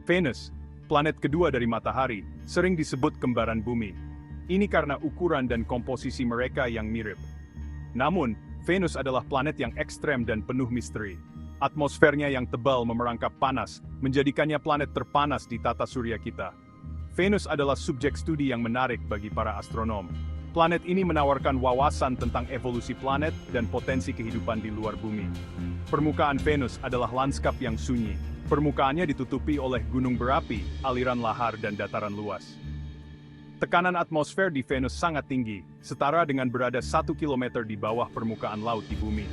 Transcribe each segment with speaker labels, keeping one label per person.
Speaker 1: Venus, planet kedua dari matahari, sering disebut kembaran bumi. Ini karena ukuran dan komposisi mereka yang mirip. Namun, Venus adalah planet yang ekstrem dan penuh misteri. Atmosfernya yang tebal memerangkap panas, menjadikannya planet terpanas di tata surya kita. Venus adalah subjek studi yang menarik bagi para astronom. Planet ini menawarkan wawasan tentang evolusi planet dan potensi kehidupan di luar bumi. Permukaan Venus adalah lanskap yang sunyi. Permukaannya ditutupi oleh gunung berapi, aliran lahar dan dataran luas. Tekanan atmosfer di Venus sangat tinggi, setara dengan berada 1 km di bawah permukaan laut di bumi.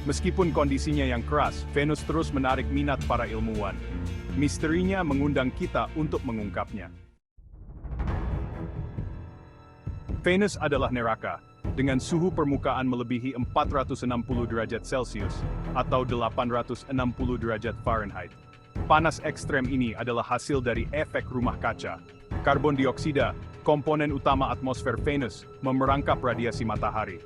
Speaker 1: Meskipun kondisinya yang keras, Venus terus menarik minat para ilmuwan. Misterinya mengundang kita untuk mengungkapnya. Venus adalah neraka, dengan suhu permukaan melebihi 460 derajat Celcius atau 860 derajat Fahrenheit. Panas ekstrem ini adalah hasil dari efek rumah kaca. Karbon dioksida, komponen utama atmosfer Venus, memerangkap radiasi matahari.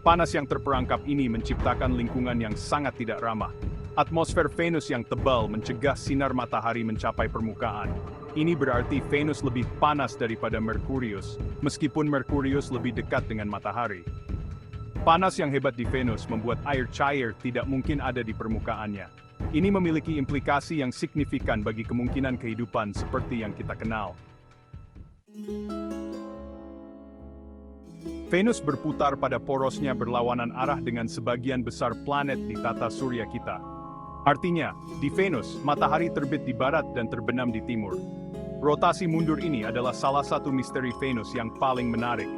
Speaker 1: Panas yang terperangkap ini menciptakan lingkungan yang sangat tidak ramah. Atmosfer Venus yang tebal mencegah sinar matahari mencapai permukaan. Ini berarti Venus lebih panas daripada Merkurius, meskipun Merkurius lebih dekat dengan matahari. Panas yang hebat di Venus membuat air cair tidak mungkin ada di permukaannya. Ini memiliki implikasi yang signifikan bagi kemungkinan kehidupan seperti yang kita kenal. Venus berputar pada porosnya berlawanan arah dengan sebagian besar planet di tata surya kita. Artinya, di Venus, matahari terbit di barat dan terbenam di timur. Rotasi mundur ini adalah salah satu misteri Venus yang paling menarik.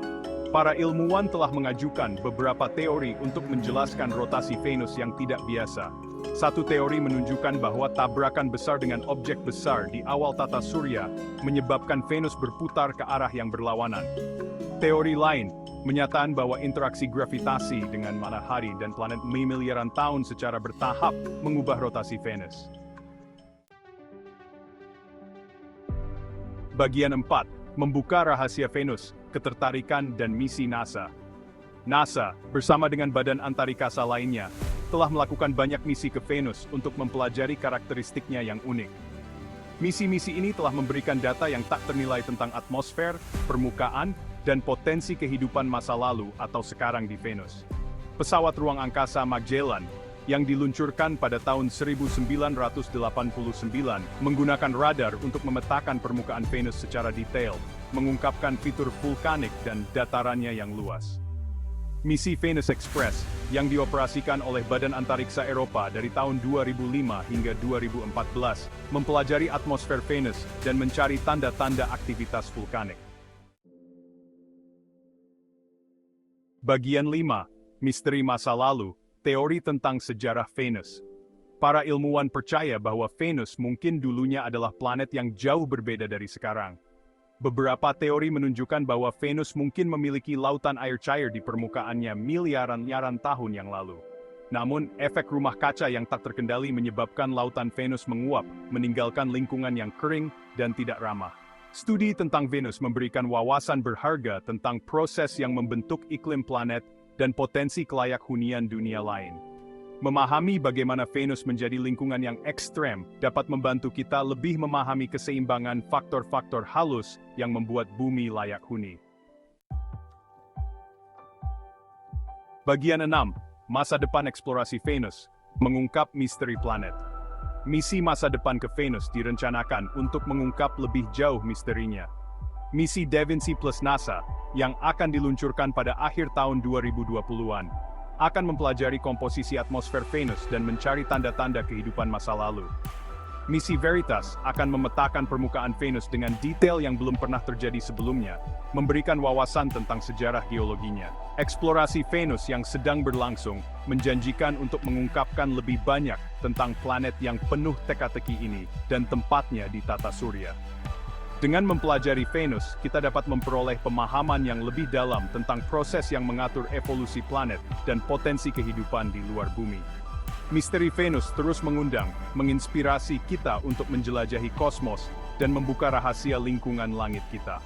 Speaker 1: Para ilmuwan telah mengajukan beberapa teori untuk menjelaskan rotasi Venus yang tidak biasa. Satu teori menunjukkan bahwa tabrakan besar dengan objek besar di awal tata surya menyebabkan Venus berputar ke arah yang berlawanan. Teori lain menyatakan bahwa interaksi gravitasi dengan matahari dan planet miliaran tahun secara bertahap mengubah rotasi Venus. Bagian 4. Membuka rahasia Venus, ketertarikan dan misi NASA. NASA, bersama dengan badan antariksa lainnya, telah melakukan banyak misi ke Venus untuk mempelajari karakteristiknya yang unik. Misi-misi ini telah memberikan data yang tak ternilai tentang atmosfer, permukaan, dan potensi kehidupan masa lalu atau sekarang di Venus. Pesawat ruang angkasa Magellan yang diluncurkan pada tahun 1989 menggunakan radar untuk memetakan permukaan Venus secara detail, mengungkapkan fitur vulkanik dan datarannya yang luas. Misi Venus Express yang dioperasikan oleh Badan Antariksa Eropa dari tahun 2005 hingga 2014 mempelajari atmosfer Venus dan mencari tanda-tanda aktivitas vulkanik. Bagian 5. Misteri masa lalu. Teori tentang sejarah Venus. Para ilmuwan percaya bahwa Venus mungkin dulunya adalah planet yang jauh berbeda dari sekarang. Beberapa teori menunjukkan bahwa Venus mungkin memiliki lautan air cair di permukaannya miliaran tahun yang lalu. Namun, efek rumah kaca yang tak terkendali menyebabkan lautan Venus menguap, meninggalkan lingkungan yang kering dan tidak ramah. Studi tentang Venus memberikan wawasan berharga tentang proses yang membentuk iklim planet dan potensi kelayak hunian dunia lain. Memahami bagaimana Venus menjadi lingkungan yang ekstrem dapat membantu kita lebih memahami keseimbangan faktor-faktor halus yang membuat bumi layak huni. Bagian 6. Masa depan eksplorasi Venus, mengungkap misteri planet. Misi masa depan ke Venus direncanakan untuk mengungkap lebih jauh misterinya. Misi Da Vinci plus NASA, yang akan diluncurkan pada akhir tahun 2020-an, akan mempelajari komposisi atmosfer Venus dan mencari tanda-tanda kehidupan masa lalu. Misi Veritas akan memetakan permukaan Venus dengan detail yang belum pernah terjadi sebelumnya, memberikan wawasan tentang sejarah geologinya. Eksplorasi Venus yang sedang berlangsung menjanjikan untuk mengungkapkan lebih banyak tentang planet yang penuh teka-teki ini dan tempatnya di tata surya. Dengan mempelajari Venus, kita dapat memperoleh pemahaman yang lebih dalam tentang proses yang mengatur evolusi planet dan potensi kehidupan di luar bumi. Misteri Venus terus mengundang, menginspirasi kita untuk menjelajahi kosmos dan membuka rahasia lingkungan langit kita.